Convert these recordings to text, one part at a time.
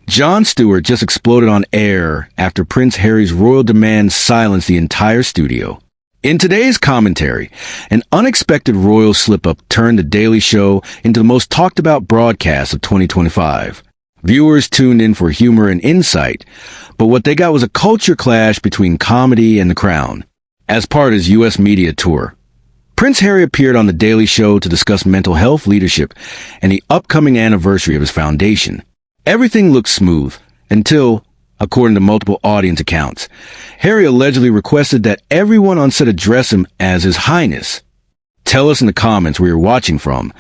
Jon Stewart just exploded on air after Prince Harry's royal demands silenced the entire studio. In today's commentary, an unexpected royal slip-up turned The Daily Show into the most talked-about broadcast of 2025. Viewers tuned in for humor and insight, but what they got was a culture clash between comedy and the crown. As part of his U.S. media tour, Prince Harry appeared on The Daily Show to discuss mental health leadership and the upcoming anniversary of his foundation. Everything looked smooth until, according to multiple audience accounts, Harry allegedly requested that everyone on set address him as His Highness. Tell us in the comments where you're watching from,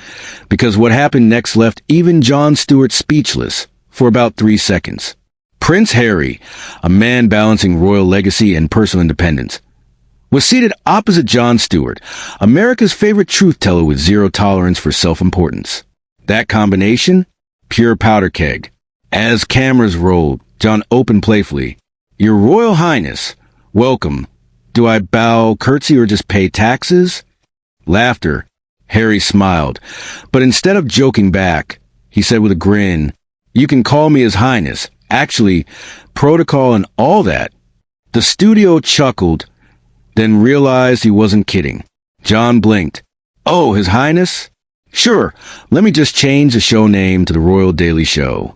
because what happened next left even Jon Stewart speechless for about 3 seconds. Prince Harry, a man balancing royal legacy and personal independence, was seated opposite Jon Stewart, America's favorite truth-teller with zero tolerance for self-importance. That combination? Pure powder keg. As cameras rolled, Jon opened playfully, "Your Royal Highness, welcome. Do I bow, curtsy, or just pay taxes?" Laughter. Harry smiled, but instead of joking back, he said with a grin, "You can call me His Highness. Actually, protocol and all that." The studio chuckled, then realized he wasn't kidding. Jon blinked. "Oh, His Highness? Sure, let me just change the show name to The Royal Daily Show."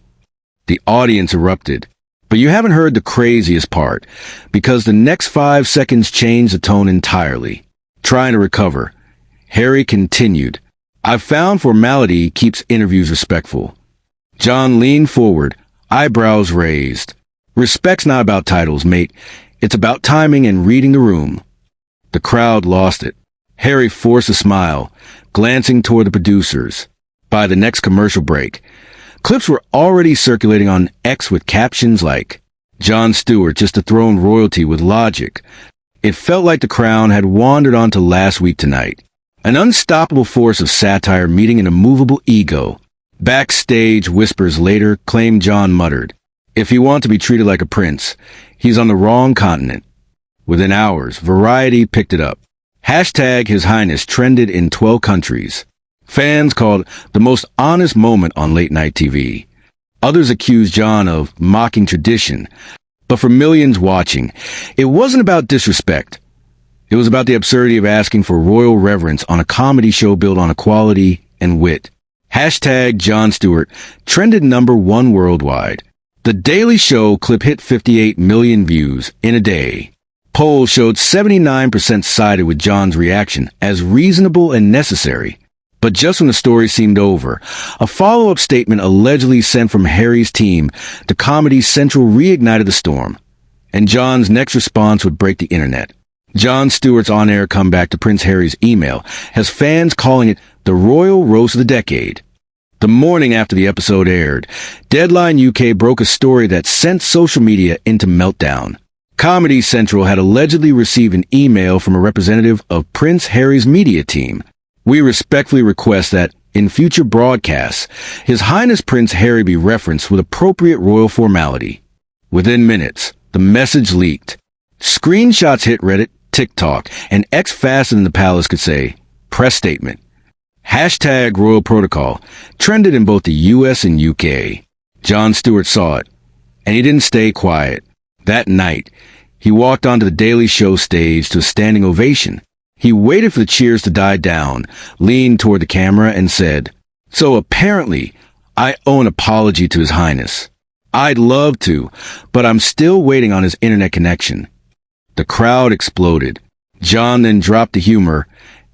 The audience erupted. But you haven't heard the craziest part, because the next 5 seconds changed the tone entirely. Trying to recover, Harry continued, "I've found formality keeps interviews respectful." Jon leaned forward, eyebrows raised. "Respect's not about titles, mate. It's about timing and reading the room." The crowd lost it. Harry forced a smile, glancing toward the producers. By the next commercial break, clips were already circulating on X with captions like, "Jon Stewart just dethroned royalty with logic." It felt like the crown had wandered onto last week tonight. An unstoppable force of satire meeting an immovable ego. Backstage whispers later claimed Jon muttered, "If you want to be treated like a prince, he's on the wrong continent." Within hours, Variety picked it up. Hashtag His Highness trended in 12 countries. Fans called it the most honest moment on late-night TV. Others accused Jon of mocking tradition. But for millions watching, it wasn't about disrespect. It was about the absurdity of asking for royal reverence on a comedy show built on equality and wit. Hashtag Jon Stewart trended #1 worldwide. The Daily Show clip hit 58 million views in a day. Polls showed 79% sided with Jon's reaction as reasonable and necessary. But just when the story seemed over, a follow-up statement allegedly sent from Harry's team to Comedy Central reignited the storm. And Jon's next response would break the internet. Jon Stewart's on-air comeback to Prince Harry's email has fans calling it the royal roast of the decade. The morning after the episode aired, Deadline UK broke a story that sent social media into meltdown. Comedy Central had allegedly received an email from a representative of Prince Harry's media team. "We respectfully request that, in future broadcasts, His Highness Prince Harry be referenced with appropriate royal formality." Within minutes, the message leaked. Screenshots hit Reddit, TikTok, and X faster than the palace could say, "Press statement." Hashtag Royal Protocol trended in both the US and UK. Jon Stewart saw it, and he didn't stay quiet. That night, he walked onto the Daily Show stage to a standing ovation. He waited for the cheers to die down, leaned toward the camera, and said, "So apparently, I owe an apology to His Highness. I'd love to, but I'm still waiting on his internet connection." The crowd exploded. Jon then dropped the humor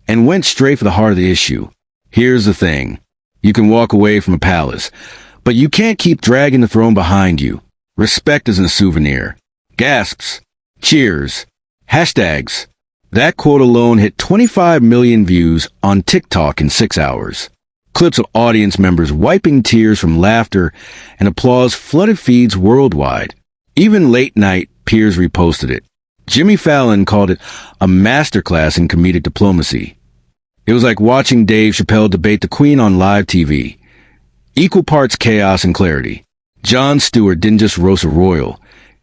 and went straight for the heart of the issue. "Here's the thing. You can walk away from a palace, but you can't keep dragging the throne behind you. Respect isn't a souvenir." Gasps. Cheers. Hashtags. That quote alone hit 25 million views on TikTok in 6 hours. Clips of audience members wiping tears from laughter and applause flooded feeds worldwide. Even late-night peers reposted it. Jimmy Fallon called it a masterclass in comedic diplomacy. It was like watching Dave Chappelle debate the Queen on live TV. Equal parts chaos and clarity. Jon Stewart didn't just roast a royal.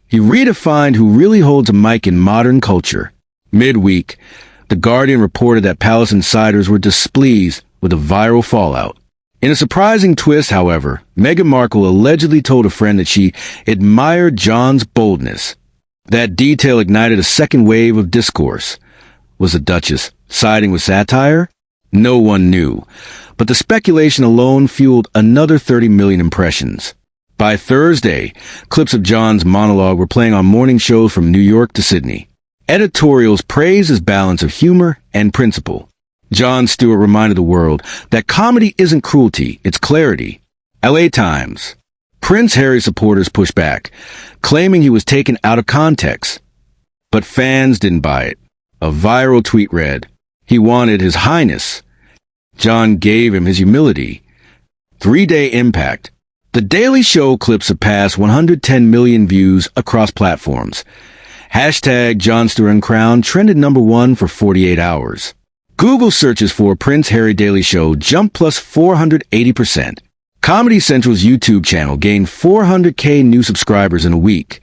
He redefined who really holds a mic in modern culture. Midweek, The Guardian reported that palace insiders were displeased with the viral fallout. In a surprising twist, however, Meghan Markle allegedly told a friend that she admired Jon's boldness. That detail ignited a second wave of discourse. Was the Duchess siding with satire? No one knew, but the speculation alone fueled another 30 million impressions. By Thursday, clips of Jon's monologue were playing on morning shows from New York to Sydney. Editorials praised his balance of humor and principle. Jon Stewart reminded the world that comedy isn't cruelty, it's clarity. LA Times. Prince Harry supporters pushed back, claiming he was taken out of context. But fans didn't buy it. A viral tweet read, "He wanted His Highness. Jon gave him his humility." 3-day impact. The Daily Show clip surpassed 110 million views across platforms. Hashtag Jon Stewart Uncrowned trended #1 for 48 hours. Google searches for Prince Harry Daily Show jumped plus 480%. Comedy Central's YouTube channel gained 400K new subscribers in a week,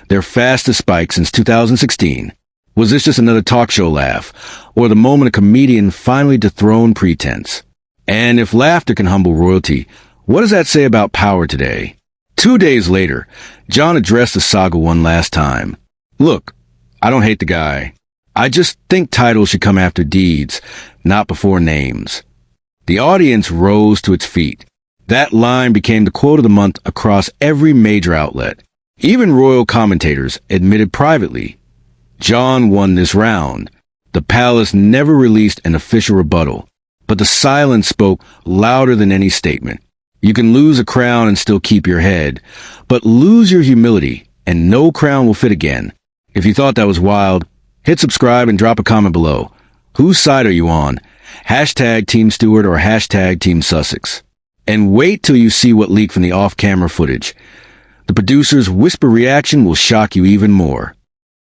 their fastest spike since 2016. Was this just another talk show laugh, or the moment a comedian finally dethroned pretense? And if laughter can humble royalty, what does that say about power today? 2 days later, Jon addressed the saga one last time. "Look, I don't hate the guy. I just think titles should come after deeds, not before names." The audience rose to its feet. That line became the quote of the month across every major outlet. Even royal commentators admitted privately, Jon won this round. The palace never released an official rebuttal, but the silence spoke louder than any statement. You can lose a crown and still keep your head, but lose your humility and no crown will fit again. If you thought that was wild, hit subscribe and drop a comment below. Whose side are you on? Hashtag Team Stewart or hashtag Team Sussex? And wait till you see what leaked from the off-camera footage. The producer's whisper reaction will shock you even more.